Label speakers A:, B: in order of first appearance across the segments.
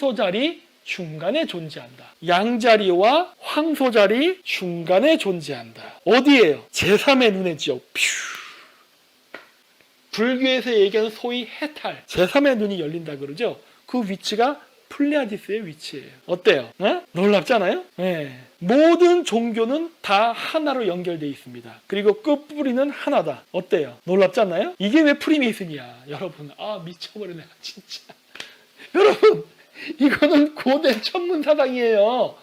A: 황소자리 중간에 존재한다. 양자리와 황소자리 중간에 존재한다. 어디예요? 제3의 눈의 지역. 불교에서 얘기하는 소위 해탈, 제3의 눈이 열린다 그러죠. 그 위치가 플레아디스의 위치예요. 어때요? 네? 놀랍잖아요? 네. 모든 종교는 다 하나로 연결되어 있습니다. 그리고 끝뿌리는 하나다. 어때요? 놀랍지 않나요? 이게 왜 프리메이슨이야? 여러분, 미쳐버리네 진짜. 여러분, 이거는 고대 천문사상이에요.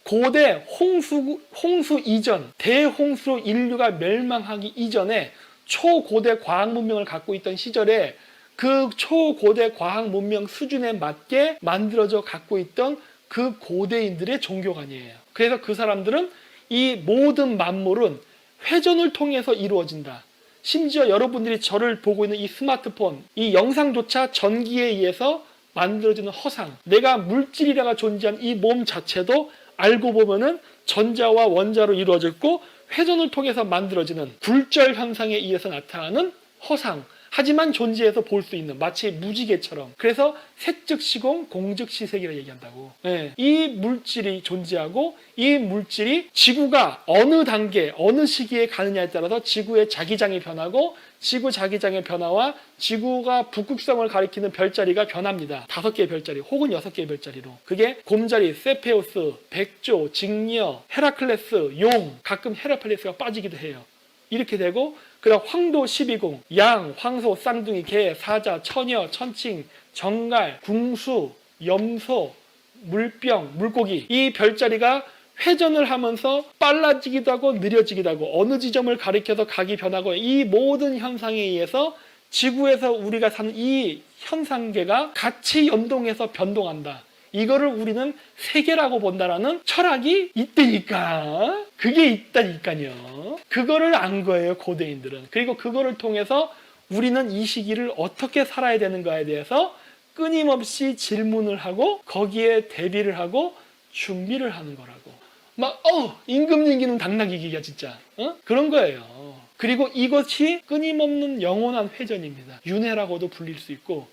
A: 고대 홍수 이전, 대홍수로 인류가 멸망하기 이전에 초고대 과학 문명을 갖고 있던 시절에 그 초고대 과학 문명 수준에 맞게 만들어져 갖고 있던 그 고대인들의 종교관이에요. 그래서 그 사람들은 이 모든 만물은 회전을 통해서 이루어진다. 심지어 여러분들이 저를 보고 있는 이 스마트폰, 이 영상조차 전기에 의해서 만들어지는 허상, 내가 물질이라가 존재한 이 몸 자체도 알고 보면은 전자와 원자로 이루어졌고 회전을 통해서 만들어지는 굴절 현상에 의해서 나타나는 허상, 하지만 존재해서 볼 수 있는 마치 무지개처럼. 그래서 색즉시공 공즉시색이라고 얘기한다고. 네. 이 물질이 존재하고 이 물질이 지구가 어느 단계 어느 시기에 가느냐에 따라서 지구의 자기장이 변하고 지구 자기장의 변화와 지구가 북극성을 가리키는 별자리가 변합니다. 5개의 별자리 혹은 6개의 별자리로. 그게 곰자리, 세페우스, 백조, 직녀, 헤라클레스, 용, 가끔 헤라클레스가 빠지기도 해요. 이렇게 되고 그다음 황도 12궁, 양, 황소, 쌍둥이, 개, 사자, 처녀, 천칭, 정갈, 궁수, 염소, 물병, 물고기. 이 별자리가 회전을 하면서 빨라지기도 하고 느려지기도 하고 어느 지점을 가리켜서 각이 변하고 이 모든 현상에 의해서 지구에서 우리가 사는 이 현상계가 같이 연동해서 변동한다. 이거를 우리는 세계라고 본다라는 철학이 있다니까. 그게 있다니까요. 그거를 안 거예요, 고대인들은. 그리고 그거를 통해서 우리는 이 시기를 어떻게 살아야 되는가에 대해서 끊임없이 질문을 하고 거기에 대비를 하고 준비를 하는 거라고. 막 임금님기는 당나귀기가 진짜 그런 거예요. 그리고 이것이 끊임없는 영원한 회전입니다. 윤회라고도 불릴 수 있고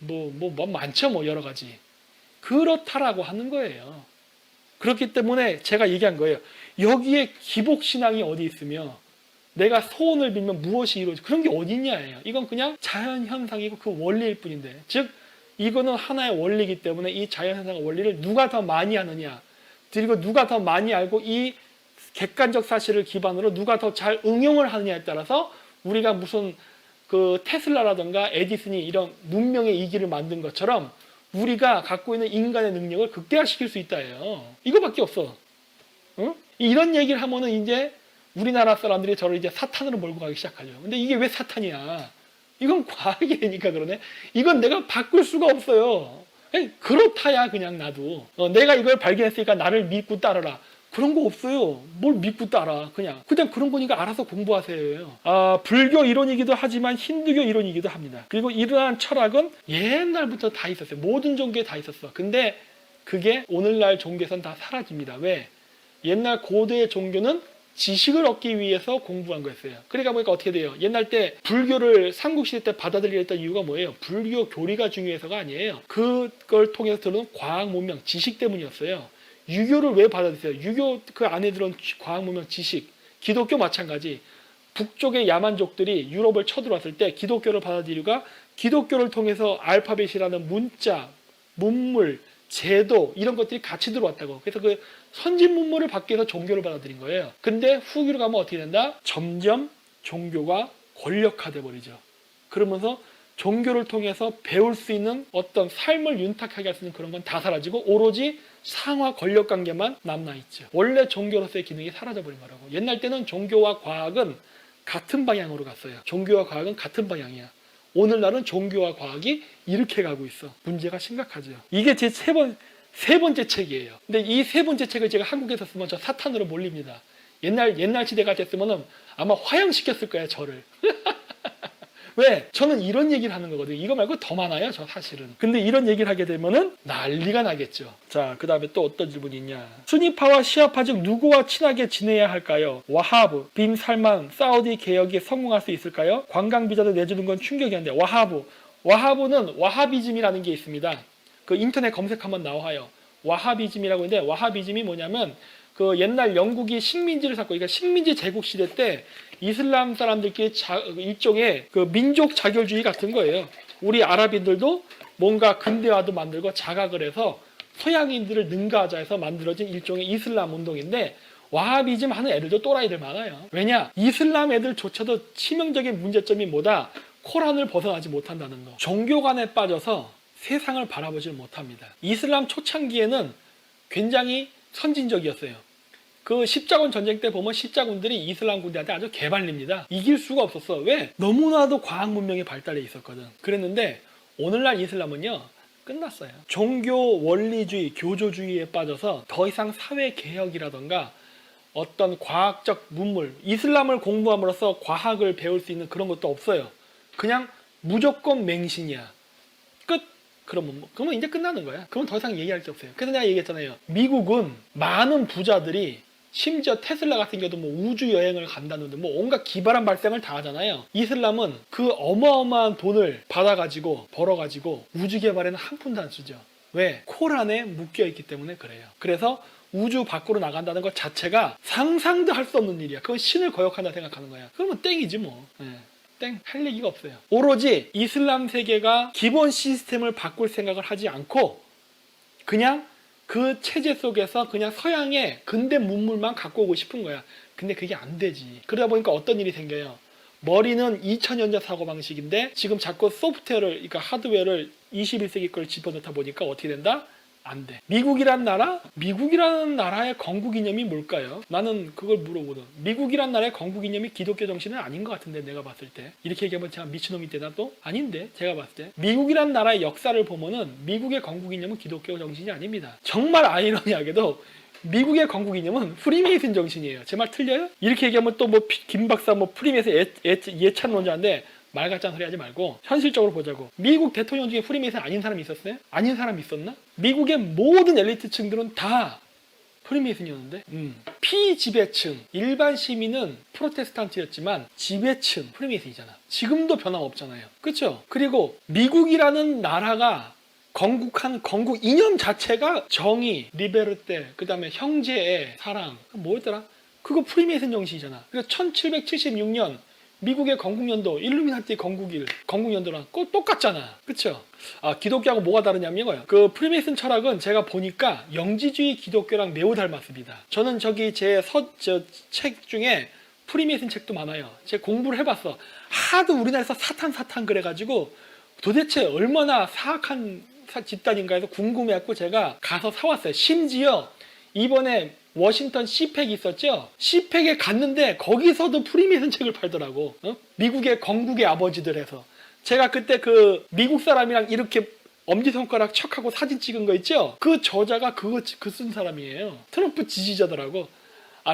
A: 뭐 많죠, 여러 가지. 그렇다라고 하는 거예요. 그렇기 때문에 제가 얘기한 거예요. 여기에 기복신앙이 어디 있으며 내가 소원을 빌면 무엇이 이루어지고 그런 게 어디 있냐예요. 이건 그냥 자연현상이고 그 원리일 뿐인데, 즉 이거는 하나의 원리이기 때문에 이 자연현상의 원리를 누가 더 많이 아느냐, 그리고 누가 더 많이 알고 이 객관적 사실을 기반으로 누가 더 잘 응용을 하느냐에 따라서 우리가 무슨 그 테슬라라든가 에디슨이 이런 문명의 이기를 만든 것처럼 우리가 갖고 있는 인간의 능력을 극대화시킬 수 있다예요. 이거밖에 없어. 이런 얘기를 하면은 이제 우리나라 사람들이 저를 이제 사탄으로 몰고 가기 시작하죠. 근데 이게 왜 사탄이야? 이건 과학이니까 그러네. 이건 내가 바꿀 수가 없어요. 그렇다야 그냥 나도. 내가 이걸 발견했으니까 나를 믿고 따르라. 그런 거 없어요. 뭘 믿고 따라. 그냥 그런 거니까 알아서 공부하세요. 불교 이론이기도 하지만 힌두교 이론이기도 합니다. 그리고 이러한 철학은 옛날부터 다 있었어요. 모든 종교에 다 있었어. 근데 그게 오늘날 종교에서는 다 사라집니다. 왜? 옛날 고대의 종교는 지식을 얻기 위해서 공부한 거였어요. 그러니까 보니까 어떻게 돼요? 옛날 때 불교를 삼국시대 때 받아들이려 했던 이유가 뭐예요? 불교 교리가 중요해서가 아니에요. 그걸 통해서 들어오는 과학 문명, 지식 때문이었어요. 유교를 왜 받아들였어요? 유교 그 안에 들어온 과학 문명 지식, 기독교 마찬가지. 북쪽의 야만족들이 유럽을 쳐들어왔을 때 기독교를 받아들인 이유가 기독교를 통해서 알파벳이라는 문자, 문물, 제도 이런 것들이 같이 들어왔다고. 그래서 그 선진 문물을 받기 위해서 종교를 받아들인 거예요. 근데 후기로 가면 어떻게 된다? 점점 종교가 권력화돼 버리죠. 그러면서 종교를 통해서 배울 수 있는 어떤 삶을 윤택하게 할 수 있는 그런 건 다 사라지고 오로지 상하 권력 관계만 남아있죠. 원래 종교로서의 기능이 사라져버린 거라고. 옛날 때는 종교와 과학은 같은 방향으로 갔어요. 종교와 과학은 같은 방향이야. 오늘날은 종교와 과학이 이렇게 가고 있어. 문제가 심각하죠. 이게 제 세 번째 책이에요. 근데 이 세 번째 책을 제가 한국에서 쓰면 저 사탄으로 몰립니다. 옛날 시대가 됐으면 아마 화형시켰을 거야, 저를. 왜? 저는 이런 얘기를 하는 거거든요. 이거 말고 더 많아요, 저 사실은. 근데 이런 얘기를 하게 되면은 난리가 나겠죠. 자, 그 다음에 또 어떤 질문이 있냐. 수니파와 시아파 중 누구와 친하게 지내야 할까요? 와하브, 빈 살만, 사우디 개혁이 성공할 수 있을까요? 관광 비자를 내주는 건 충격이었는데 와하브는 와하비즘이라는 게 있습니다. 그 인터넷 검색하면 나와요. 와하비즘이라고 있는데 와하비즘이 뭐냐면 그 옛날 영국이 식민지를 쌓고 그러니까 식민지 제국 시대 때 이슬람 사람들끼리 일종의 그 민족 자결주의 같은 거예요. 우리 아랍인들도 뭔가 근대화도 만들고 자각을 해서 서양인들을 능가하자 해서 만들어진 일종의 이슬람 운동인데 와하비즘 하는 애들도 또라이들 많아요. 왜냐? 이슬람 애들조차도 치명적인 문제점이 뭐다? 코란을 벗어나지 못한다는 거. 종교관에 빠져서 세상을 바라보지 못합니다. 이슬람 초창기에는 굉장히 선진적이었어요. 그 십자군 전쟁 때 보면 십자군들이 이슬람 군대한테 아주 개발립니다. 이길 수가 없었어. 왜? 너무나도 과학 문명이 발달해 있었거든. 그랬는데 오늘날 이슬람은요. 끝났어요. 종교 원리주의, 교조주의에 빠져서 더 이상 사회 개혁이라던가 어떤 과학적 문물, 이슬람을 공부함으로써 과학을 배울 수 있는 그런 것도 없어요. 그냥 무조건 맹신이야. 끝. 그러면 이제 끝나는 거야. 그러면 더 이상 얘기할 게 없어요. 그래서 내가 얘기했잖아요. 미국은 많은 부자들이 심지어 테슬라 같은 경우도 뭐 우주 여행을 간다는데 뭐 온갖 기발한 발상을 다 하잖아요. 이슬람은 그 어마어마한 돈을 받아가지고 벌어가지고 우주 개발에는 한 푼도 안 쓰죠. 왜? 코란에 묶여있기 때문에 그래요. 그래서 우주 밖으로 나간다는 것 자체가 상상도 할 수 없는 일이야. 그건 신을 거역한다 생각하는 거야. 그러면 땡이지 뭐. 땡. 할 얘기가 없어요. 오로지 이슬람 세계가 기본 시스템을 바꿀 생각을 하지 않고 그냥 그 체제 속에서 그냥 서양의 근대 문물만 갖고 오고 싶은 거야. 근데 그게 안 되지. 그러다 보니까 어떤 일이 생겨요. 머리는 2000년대 사고방식인데 지금 자꾸 소프트웨어를, 그러니까 하드웨어를 21세기 걸 집어넣다 보니까 어떻게 된다? 안 돼. 미국이란 나라? 미국이라는 나라의 건국 이념이 뭘까요? 나는 그걸 물어보거든. 미국이란 나라의 건국 이념이 기독교 정신은 아닌 것 같은데 내가 봤을 때. 이렇게 얘기하면 제가 미친놈이 되나 또? 아닌데 제가 봤을 때. 미국이란 나라의 역사를 보면은 미국의 건국 이념은 기독교 정신이 아닙니다. 정말 아이러니하게도 미국의 건국 이념은 프리메이슨 정신이에요. 제 말 틀려요? 이렇게 얘기하면 또 뭐 김 박사 뭐 프리메이슨 예찬론자인데 말 같지 않은 소리 하지 말고 현실적으로 보자고. 미국 대통령 중에 프리메이슨 아닌 사람이 있었어요? 아닌 사람이 있었나? 미국의 모든 엘리트층들은 다 프리메이슨이었는데 피지배층, 일반 시민은 프로테스탄트였지만 지배층 프리메이슨이잖아. 지금도 변함없잖아요. 그렇죠? 그리고 미국이라는 나라가 건국한 건국 이념 자체가 정의, 리베르테, 그 다음에 형제의 사랑, 뭐였더라? 그거 프리메이슨 정신이잖아. 그래서 1776년 미국의 건국연도, 일루미나티 건국연도랑 똑같잖아. 그쵸? 기독교하고 뭐가 다르냐면 이거예요. 그 프리메이슨 철학은 제가 보니까 영지주의 기독교랑 매우 닮았습니다. 저는 저기 제 책 중에 프리메이슨 책도 많아요. 제가 공부를 해봤어. 하도 우리나라에서 사탄 그래가지고 도대체 얼마나 사악한 집단인가 해서 궁금해갖고 제가 가서 사왔어요. 심지어 이번에 워싱턴 시팩 있었죠? 시팩에 갔는데 거기서도 프리메이슨 책을 팔더라고. 미국의 건국의 아버지들 해서. 제가 그때 그 미국 사람이랑 이렇게 엄지손가락 척하고 사진 찍은 거 있죠? 그 저자가 그거 쓴 사람이에요. 트럼프 지지자더라고.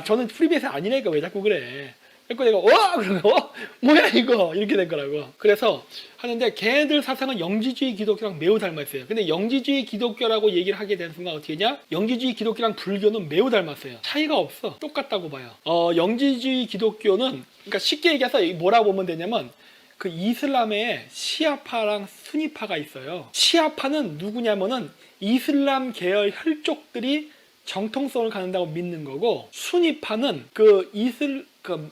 A: 저는 프리메이슨 아니니까 왜 자꾸 그래. 그래서 내가 그러고 뭐야 이거 이렇게 된 거라고. 그래서 하는데 걔네들 사상은 영지주의 기독교랑 매우 닮았어요. 근데 영지주의 기독교라고 얘기를 하게 된 순간 어떻게 했냐? 영지주의 기독교랑 불교는 매우 닮았어요. 차이가 없어. 똑같다고 봐요. 영지주의 기독교는 그러니까 쉽게 얘기해서 뭐라고 보면 되냐면 그 이슬람에 시아파랑 수니파가 있어요. 시아파는 누구냐면은 이슬람 계열 혈족들이 정통성을 갖는다고 믿는 거고, 수니파는 그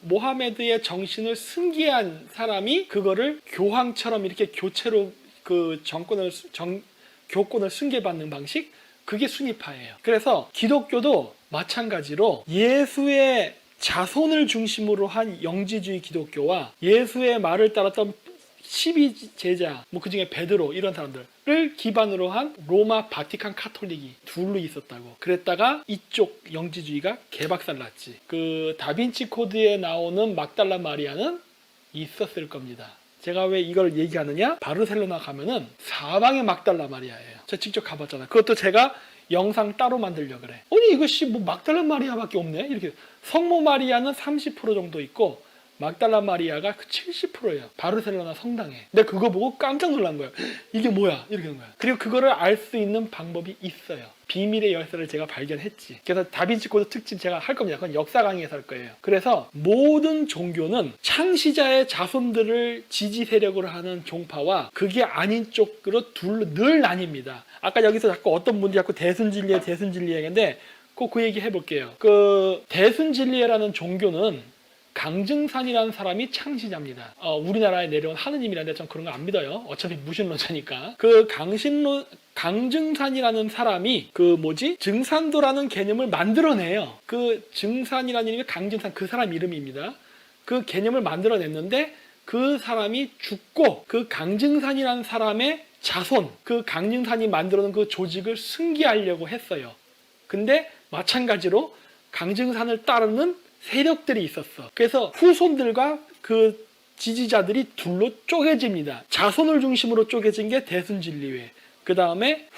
A: 모하메드의 정신을 승계한 사람이 그거를 교황처럼 이렇게 교체로 그 교권을 승계받는 방식, 그게 수니파예요. 그래서 기독교도 마찬가지로 예수의 자손을 중심으로 한 영지주의 기독교와 예수의 말을 따랐던 12제자, 그 중에 베드로 이런 사람들을 기반으로 한 로마 바티칸 카톨릭이 둘로 있었다고. 그랬다가 이쪽 영지주의가 개박살났지. 그 다빈치 코드에 나오는 막달라 마리아는 있었을 겁니다. 제가 왜 이걸 얘기하느냐? 바르셀로나 가면은 사방에 막달라 마리아예요. 저 직접 가봤잖아요. 그것도 제가 영상 따로 만들려고 그래. 아니 이것이 뭐 막달라 마리아밖에 없네? 이렇게 성모 마리아는 30% 정도 있고 막달라 마리아가 70%예요. 바르셀로나 성당에. 근데 그거 보고 깜짝 놀란 거예요. 이게 뭐야? 이렇게 하는 거야. 그리고 그거를 알 수 있는 방법이 있어요. 비밀의 열쇠를 제가 발견했지. 그래서 다빈치 코드 특집 제가 할 겁니다. 그건 역사 강의에서 할 거예요. 그래서 모든 종교는 창시자의 자손들을 지지 세력으로 하는 종파와 그게 아닌 쪽으로 늘 나뉩니다. 아까 여기서 자꾸 어떤 분들이 자꾸 대순진리에 얘기했는데 꼭 그 얘기 해볼게요. 그 대순진리라는 종교는 강증산이라는 사람이 창시자입니다. 우리나라에 내려온 하느님이라는데 전 그런 거 안 믿어요. 어차피 무신론자니까. 그 강증산이라는 사람이 증산도라는 개념을 만들어내요. 그 증산이라는 이름이 강증산, 그 사람 이름입니다. 그 개념을 만들어냈는데 그 사람이 죽고 그 강증산이라는 사람의 자손, 그 강증산이 만들어놓은 그 조직을 승계하려고 했어요. 근데 마찬가지로 강증산을 따르는 세력들이 있었어. 그래서 후손들과 그 지지자들이 둘로 쪼개집니다. 자손을 중심으로 쪼개진 게 대순진리회. 그 다음에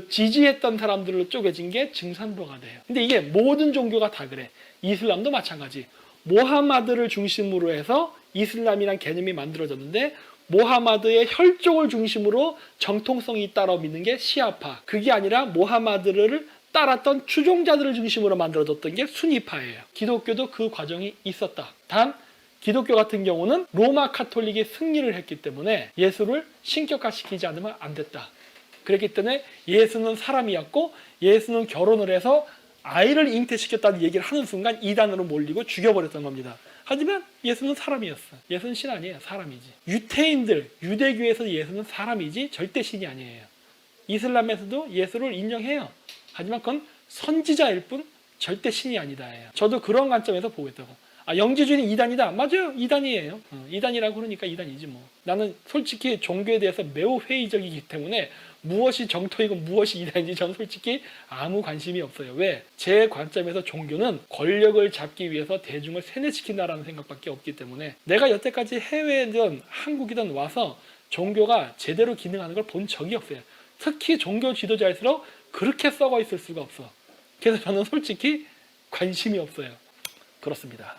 A: 지지했던 사람들로 쪼개진 게 증산도가 돼요. 근데 이게 모든 종교가 다 그래. 이슬람도 마찬가지. 모하마드를 중심으로 해서 이슬람이란 개념이 만들어졌는데 모하마드의 혈족을 중심으로 정통성이 있다고 믿는 게 시아파. 그게 아니라 모하마드를 따랐던 추종자들을 중심으로 만들어졌던 게 순위파예요. 기독교도 그 과정이 있었다. 단 기독교 같은 경우는 로마 카톨릭이 승리를 했기 때문에 예수를 신격화시키지 않으면 안 됐다. 그렇기 때문에 예수는 사람이었고 예수는 결혼을 해서 아이를 잉태시켰다는 얘기를 하는 순간 이단으로 몰리고 죽여버렸던 겁니다. 하지만 예수는 사람이었어. 예수는 신 아니에요. 사람이지. 유태인들, 유대교에서 예수는 사람이지 절대 신이 아니에요. 이슬람에서도 예수를 인정해요. 하지만 그건 선지자일 뿐 절대 신이 아니다예요. 저도 그런 관점에서 보고 있다고. 영지주의는 이단이다. 맞아요. 이단이에요. 이단이라고 그러니까 이단이지 뭐. 나는 솔직히 종교에 대해서 매우 회의적이기 때문에 무엇이 정토이고 무엇이 이단인지 저는 솔직히 아무 관심이 없어요. 왜? 제 관점에서 종교는 권력을 잡기 위해서 대중을 세뇌시킨다라는 생각밖에 없기 때문에 내가 여태까지 해외든 한국이든 와서 종교가 제대로 기능하는 걸 본 적이 없어요. 특히 종교 지도자일수록 그렇게 썩어 있을 수가 없어. 그래서 저는 솔직히 관심이 없어요. 그렇습니다.